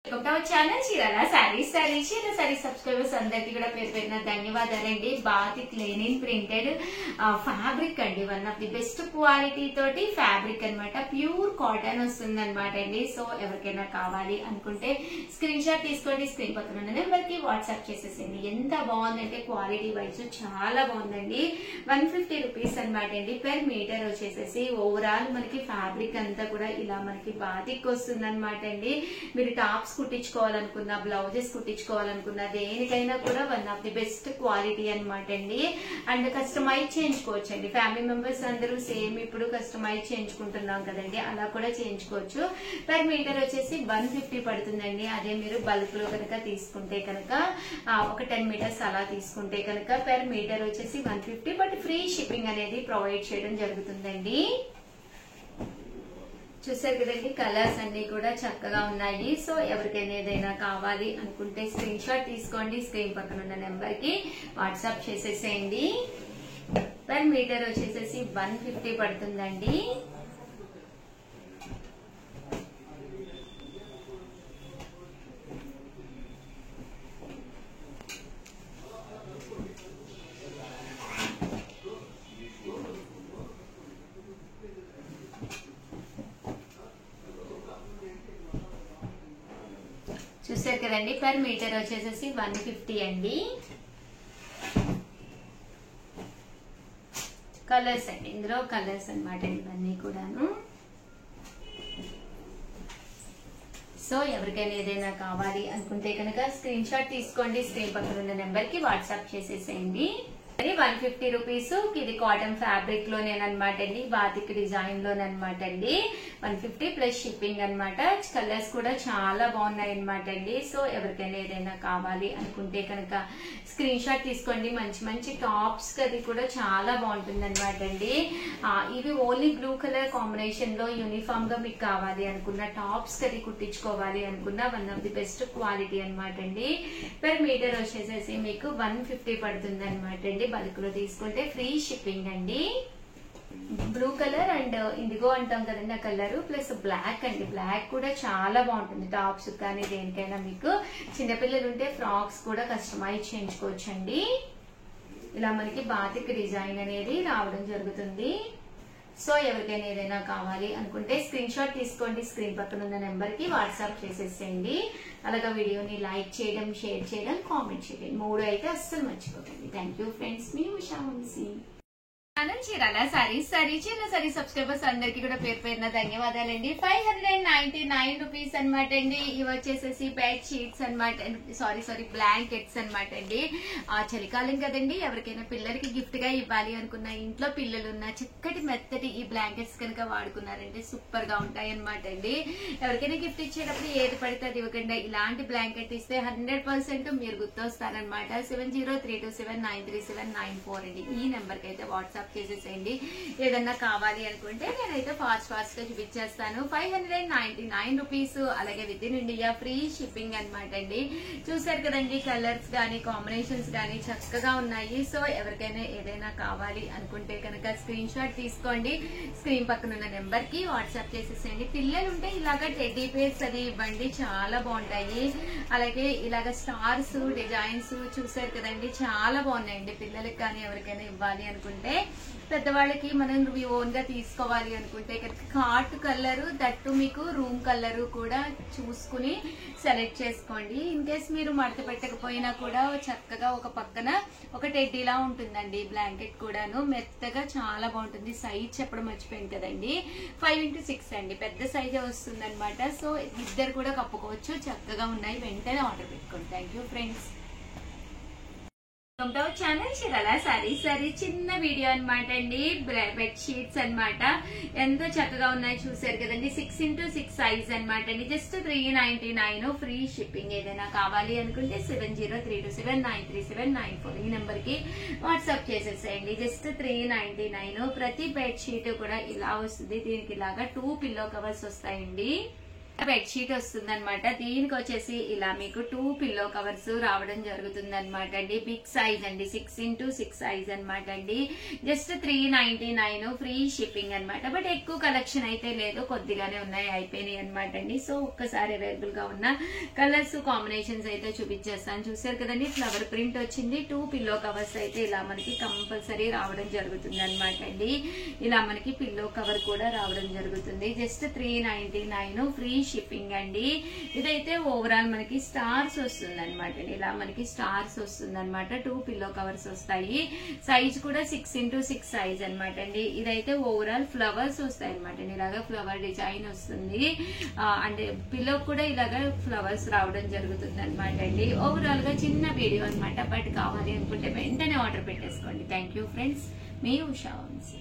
Channel Chirala sarees subscribers అందరికి కూడా పేరు పేరున ధన్యవాదాలండి. బాతిక్ లెనిన్ ప్రింటెడ్ ఫ్యాబ్రిక్ అండి, one of the best quality తోటి ఫ్యాబ్రిక్ అన్నమాట. ప్యూర్ కాటన్ వస్తుంది అనమాట అండి. సో ఎవరికైనా కావాలి అనుకుంటే స్క్రీన్ షాట్ తీసుకోండి, స్క్రీన్ పక్కన ఉన్న నెంబర్ కి వాట్సాప్ చేసేసేయండి. ఎంత బాగుందంటే క్వాలిటీ వైజ్ చాలా బాగుందండి. 150 రూపీస్ అనమాట అండి పెర్ మీటర్ వచ్చేసేసి. ఓవరాల్ మనకి ఫ్యాబ్రిక్ అంతా కూడా ఇలా మనకి బాతిక్ వస్తుంది అనమాట అండి. మీరు టాప్స్ కుట్టించుకోవాలనుకున్నా, బ్లౌజెస్ కుట్టించుకోవాలనుకున్నా, దేనికైనా కూడా one of the best quality అనమాట అండి. అండ్ కస్టమైజ్ చేయించుకోవచ్చు అండి. ఫ్యామిలీ మెంబర్స్ అందరూ సేమ్ ఇప్పుడు కస్టమైజ్ చేయించుకుంటున్నాం కదండి, అలా కూడా చేయించుకోవచ్చు. పర్ మీటర్ వచ్చేసి 150 పడుతుందండి. అదే మీరు బల్క్ లో కనుక తీసుకుంటే కనుక ఒక 10 మీటర్స్ అలా తీసుకుంటే కనుక పర్ మీటర్ వచ్చేసి 150, బట్ ఫ్రీ షిప్పింగ్ అనేది ప్రొవైడ్ చేయడం జరుగుతుందండి. చూసారు కదండి, కలర్స్ అన్ని కూడా చక్కగా ఉన్నాయి. సో ఎవరికైనా ఏదైనా కావాలి అనుకుంటే స్క్రీన్ షాట్ తీసుకోండి, స్క్రీన్ పక్కన ఉన్న నెంబర్ కి వాట్సాప్ చేసేసేయండి. పర్ మీటర్ వచ్చేసేసి 150 పడుతుందండి. చూసారు కదండి, పర్ మీటర్ వచ్చేసేసి 150 అండి. కలర్స్ అండి, ఇందులో కలర్స్ అనమాట ఇవన్నీ కూడాను. సో ఎవరికైనా ఏదైనా కావాలి అనుకుంటే కనుక స్క్రీన్ షాట్ తీసుకోండి, స్క్రీన్ పక్కన ఉన్న నెంబర్ కి వాట్సాప్ చేసేసేయండి. 150 రూపీస్. ఇది కాటన్ ఫ్యాబ్రిక్ లోనేనమాట అండి, బాతిక్ డిజైన్ లోనమాట అండి. 150 ప్లస్ షిప్పింగ్ అనమాట. కలర్స్ కూడా చాలా బాగున్నాయి అనమాట అండి. సో ఎవరికైనా ఏదైనా కావాలి అనుకుంటే కనుక స్క్రీన్ షాట్ తీసుకోండి. మంచి మంచి టాప్స్ అది కూడా చాలా బాగుంటుంది అనమాట అండి. ఇవి ఓన్లీ బ్లూ కలర్ కాంబినేషన్ లో యూనిఫామ్ గా మీకు కావాలి అనుకున్న, టాప్స్ అది కుట్టించుకోవాలి అనుకున్న one of the best quality అనమాట అండి. పర్ మీటర్ వచ్చేసేసి మీకు 150 పడుతుంది అనమాట అండి. బల్క్ లో తీసుకుంటే ఫ్రీ షిప్పింగ్ అండి. బ్లూ కలర్ అండ్ ఇండిగో అంటాం కదండి ఆ కలర్, ప్లస్ బ్లాక్ అండి. బ్లాక్ కూడా చాలా బాగుంటుంది టాప్స్ కానీ దేనికైనా. మీకు చిన్నపిల్లలు ఉంటే ఫ్రాక్స్ కూడా కస్టమైజ్ చేయించుకోవచ్చు అండి. ఇలా మనకి బాతిక్ డిజైన్ అనేది రావడం జరుగుతుంది. సో ఎవరికైనా ఏదైనా కావాలి అనుకుంటే స్క్రీన్ షాట్ తీసుకోండి, స్క్రీన్ పక్కన ఉన్న నెంబర్ కి వాట్సాప్ చేసేసేయండి. అలాగే వీడియోని లైక్ చేయడం, షేర్ చేయడం, కామెంట్ చేయడం, 3 అయితే అస్సలు మర్చిపోకండి. థ్యాంక్ యూ ఫ్రెండ్స్, మీ ఉషా వంశీ. చీరాల సారీస్ సబ్స్క్రైబర్స్ అందరికి కూడా పేరు పేరున ధన్యవాదాలండి. 599 రూపీస్ అనమాట అండి. ఇవి వచ్చేసేసి బెడ్ షీట్స్ అనమాట, సారీ బ్లాంకెట్స్ అనమాట అండి. చలికాలం కదండి, ఎవరికైనా పిల్లలకి గిఫ్ట్ గా ఇవ్వాలి అనుకున్న, ఇంట్లో పిల్లలు ఉన్న చక్కటి మెత్తటి ఈ బ్లాంకెట్స్ కనుక వాడుకున్నారంటే సూపర్ గా ఉంటాయి అనమాట అండి. ఎవరికైనా గిఫ్ట్ ఇచ్చేటప్పుడు ఏది పడితే అది ఇవ్వకుండా ఇలాంటి బ్లాంకెట్ ఇస్తే 100% మీరు గుర్తొస్తారనమాట. 7032793794 అండి. ఈ నెంబర్ కి అయితే వాట్సాప్ చేసేసేయండి. ఏదన్నా కావాలి అనుకుంటే నేనైతే ఫాస్ట్ గా చూపించేస్తాను. 599 రూపీస్. అలాగే with in India free shipping అనమాట అండి. చూసారు కదండి, కలర్స్ గానీ కాంబినేషన్స్ గానీ చక్కగా ఉన్నాయి. సో ఎవరికైనా ఏదైనా కావాలి అనుకుంటే కనుక స్క్రీన్ షాట్ తీసుకోండి, స్క్రీన్ పక్కన ఉన్న నెంబర్ కి వాట్సాప్ చేసేసేయండి. పిల్లలు ఉంటే ఇలాగా టెడ్డీ బేర్స్ అది ఇవ్వండి, చాలా బాగుంటాయి. అలాగే ఇలాగ స్టార్స్ డిజైన్స్ చూసారు కదండి, చాలా బాగున్నాయండి. పిల్లలకి కానీ ఎవరికైనా ఇవ్వాలి అనుకుంటే, పెద్దవాళ్ళకి మనం ఓన్ గా తీసుకోవాలి అనుకుంటే కనుక హాట్ కలర్, దట్టు మీకు రూమ్ కలర్ కూడా చూసుకుని సెలెక్ట్ చేసుకోండి. ఇన్ కేస్ మీరు మడత పెట్టకపోయినా కూడా చక్కగా ఒక పక్కన ఒక టెడ్డీలా ఉంటుందండి. బ్లాంకెట్ కూడాను మెత్తగా చాలా బాగుంటుంది. సైజ్ చెప్పడం మర్చిపోయింది కదండి, 5x6 అండి, పెద్ద సైజే వస్తుంది అనమాట. సో ఇద్దరు కూడా కప్పుకోవచ్చు, చక్కగా ఉన్నాయి. వెంటనే ఆర్డర్ పెట్టుకోండి. Thank you friends. Channel Chirala saris చిన్న వీడియో అనమాట అండి. బెడ్ షీట్స్ అనమాట, ఎంతో చక్కగా ఉన్నాయి. చూసారు కదండి, 6x6 సైజ్ అనమాట అండి. Just 399 free shipping. ఏదైనా కావాలి అనుకుంటే 7032793794 ఈ నెంబర్ కి వాట్సాప్ చేసేసేయండి. జస్ట్ 399. ప్రతి బెడ్ షీట్ కూడా ఇలా వస్తుంది. దీనికి ఇలాగా 2 పిల్లో కవర్స్ వస్తాయండి. బెడ్షీట్ వస్తుంది అనమాట. దీనికి వచ్చేసి ఇలా మీకు 2 పిల్లో కవర్స్ రావడం జరుగుతుంది అనమాట అండి. బిగ్ సైజ్ అండి, 6x6 సైజ్ అనమాట అండి. జస్ట్ 399 ఫ్రీ షిప్పింగ్ అనమాట. బట్ ఎక్కువ కలెక్షన్ అయితే లేదు, కొద్దిగానే ఉన్నాయి, అయిపోయినాయి అనమాట అండి. సో ఒక్కసారి అవైలబుల్ గా ఉన్న కలర్స్ కాంబినేషన్స్ అయితే చూపించేస్తాను. చూసారు కదండి, ఫ్లవర్ ప్రింట్ వచ్చింది. 2 పిల్లో కవర్స్ అయితే ఇలా మనకి కంపల్సరీ రావడం జరుగుతుంది అనమాట అండి. ఇలా మనకి పిల్లో కవర్ కూడా రావడం జరుగుతుంది. జస్ట్ 399 ఫ్రీ షిప్పింగ్ అండి. ఇదైతే ఓవరాల్ మనకి స్టార్స్ వస్తుంది అనమాట అండి. ఇలా మనకి స్టార్స్ వస్తుంది అనమాట. 2 పిల్లో కవర్స్ వస్తాయి. సైజ్ కూడా 6x6 సైజ్ అనమాట అండి. ఇదైతే ఓవరాల్ ఫ్లవర్స్ వస్తాయి అనమాట అండి. ఇలాగా ఫ్లవర్ డిజైన్ వస్తుంది. అంటే పిల్లో కూడా ఇలాగా ఫ్లవర్స్ రావడం జరుగుతుంది అనమాట అండి. ఓవరాల్ గా చిన్న వీడియో అనమాట. బట్ కావాలి అనుకుంటే వెంటనే ఆర్డర్ పెట్టేసుకోండి. థ్యాంక్ యూ ఫ్రెండ్స్, మీ ఉషా వంశీ.